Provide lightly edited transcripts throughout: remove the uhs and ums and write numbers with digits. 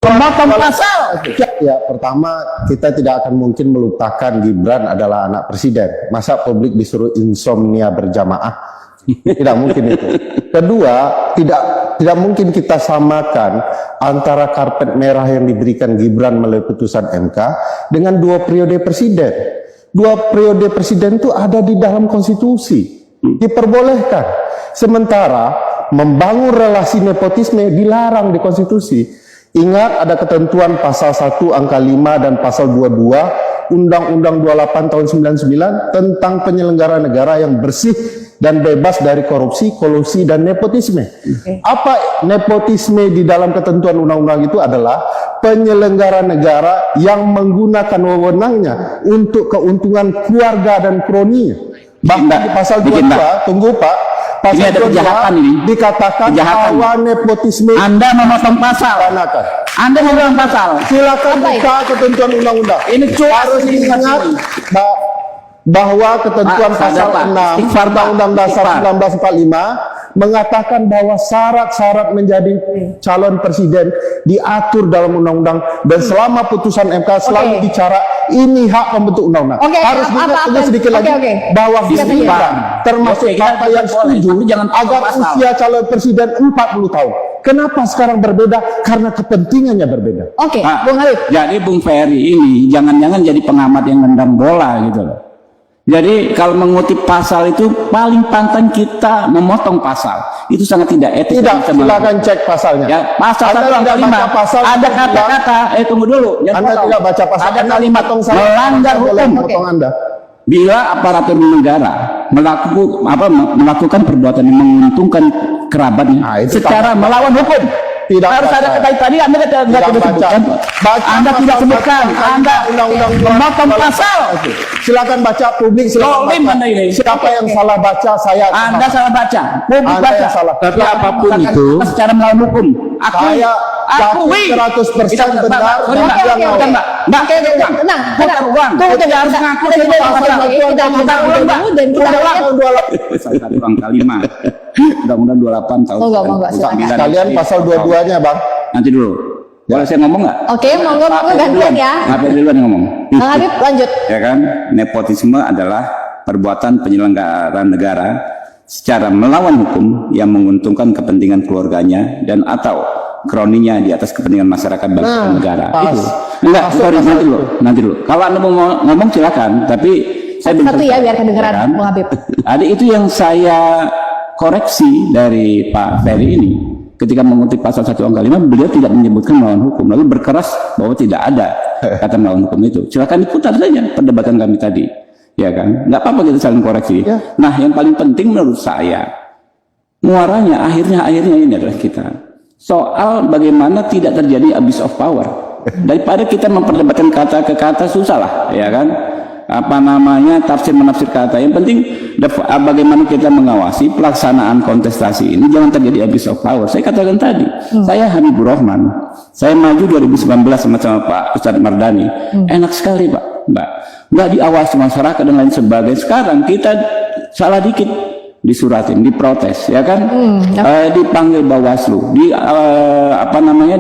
Pemotong pasal. Ya, pertama kita tidak akan mungkin melupakan Gibran adalah anak presiden. Masa publik disuruh insomnia berjamaah? Tidak mungkin itu. Kedua, tidak mungkin kita samakan antara karpet merah yang diberikan Gibran melalui putusan MK dengan 2 periode presiden. 2 periode presiden itu ada di dalam konstitusi, diperbolehkan. Sementara membangun relasi nepotisme dilarang di konstitusi. Ingat ada ketentuan pasal 1 angka 5 dan pasal 22 Undang-Undang 28 tahun 99 tentang penyelenggara negara yang bersih dan bebas dari korupsi, kolusi, dan nepotisme. Apa nepotisme di dalam ketentuan undang-undang itu adalah penyelenggara negara yang menggunakan wewenangnya untuk keuntungan keluarga dan kroninya. Bahkan di pasal 22, tunggu Pak, pasal ini ada kejahatan ini. Dikatakan bahwa nepotisme Anda memotong pasal. Anda memotong pasal. Silakan buka ketentuan undang-undang. Ini harus diingat bahwa ketentuan pasal 6 Undang-Undang Dasar 1945 mengatakan bahwa syarat-syarat menjadi calon presiden diatur dalam undang-undang, dan selama putusan MK selalu bicara ini hak pembentuk undang-undang. Harus diingat sedikit lagi bahwa Gibran termasuk partai yang setuju agar usia calon presiden 40 tahun. Kenapa sekarang berbeda? Karena kepentingannya berbeda. Bung Habib. Jadi Bung Ferry ini jangan-jangan jadi pengamat yang nendang bola gitu loh. Jadi kalau mengutip pasal itu paling pantang kita memotong pasal. Itu sangat tidak etis. Tidak, silakan cek pasalnya. Ya, pasal 1 angka 5 ada kata-kata, tunggu dulu. Anda tidak baca pasal. Ada kalimat melanggar hukum. Anda. Bila aparatur negara melakukan perbuatan yang menguntungkan kerabatnya secara melawan hukum. Tidak harus ada kata tadi Anda tidak sebutkan. Anda tidak sebutkan. Anda memotong pasal. Silakan baca, publik silakan baca. Siapa yang salah baca, saya. Anda salah baca. Publik baca. Tapi apapun itu secara melawan hukum. Saya akui 100% benar. Mbak, tenang. Tunggu, harus ngaku Undang-Undang 28 tahun. Kalian pasal 22-nya, Bang. Nanti dulu. Boleh saya ngomong nggak? Oke, monggo gantian ya. Habib duluan yang ngomong. Bang Habib lanjut. Ya kan, nepotisme adalah perbuatan penyelenggara negara secara melawan hukum yang menguntungkan kepentingan keluarganya dan atau kroninya di atas kepentingan masyarakat bangsa dan negara. Itu. Enggak, sorry, nanti dulu. Kalau Anda mau ngomong silakan, tapi saya satu ya biar kedengeran kan? Bung Habib. Ada itu yang saya koreksi dari Pak Ferry ini. Ketika mengutip pasal 1 angka 5, beliau tidak menyebutkan melawan hukum, lalu berkeras bahwa tidak ada kata melawan hukum itu. Silakan diputar saja perdebatan kami tadi, ya kan? Nggak apa-apa kita saling koreksi. Ya. Nah, yang paling penting menurut saya, muaranya akhirnya ini adalah kita soal bagaimana tidak terjadi abuse of power. Daripada kita memperdebatkan kata ke kata, susah lah, ya kan? Tafsir menafsir kata. Yang penting bagaimana kita mengawasi pelaksanaan kontestasi ini jangan terjadi abuse of power. Saya katakan tadi, saya Habibur Rahman, saya maju 2019 sama Pak Ustadz Mardani. Enak sekali Mbak, nggak diawasi masyarakat dan lain sebagainya. Sekarang kita salah dikit disuratin, diprotes, ya kan? Dipanggil Bawaslu,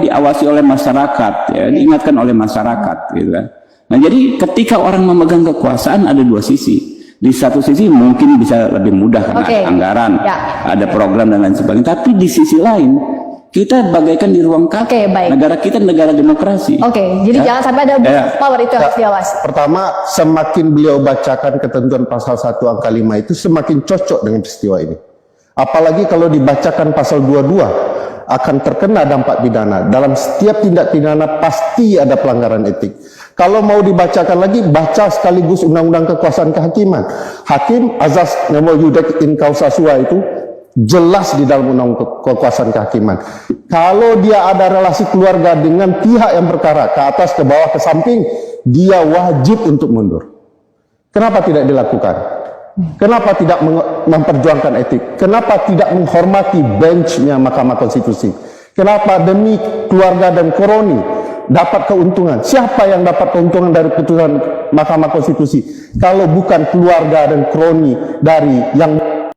diawasi oleh masyarakat, ya, diingatkan oleh masyarakat, gitu kan? Nah, jadi ketika orang memegang kekuasaan ada dua sisi. Di satu sisi mungkin bisa lebih mudah karena ada anggaran, ada program dan lain sebagainya. Tapi di sisi lain kita bagaikan di ruang kaca. Negara kita negara demokrasi. Jadi jangan sampai ada power itu harus diawasi. Pertama, semakin beliau bacakan ketentuan pasal 1 angka 5 itu semakin cocok dengan peristiwa ini. Apalagi kalau dibacakan pasal 22 akan terkena dampak pidana. Dalam setiap tindak pidana pasti ada pelanggaran etik. Kalau mau dibacakan lagi, baca sekaligus Undang-Undang Kekuasaan Kehakiman. Hakim azas nemo iudex in causa sua itu jelas di dalam Undang-Undang Kekuasaan Kehakiman. Kalau dia ada relasi keluarga dengan pihak yang berkara, ke atas, ke bawah, ke samping, dia wajib untuk mundur. Kenapa tidak dilakukan? Kenapa tidak memperjuangkan etik? Kenapa tidak menghormati benchnya Mahkamah Konstitusi? Kenapa demi keluarga dan kroni dapat keuntungan? Siapa yang dapat keuntungan dari putusan Mahkamah Konstitusi kalau bukan keluarga dan kroni dari yang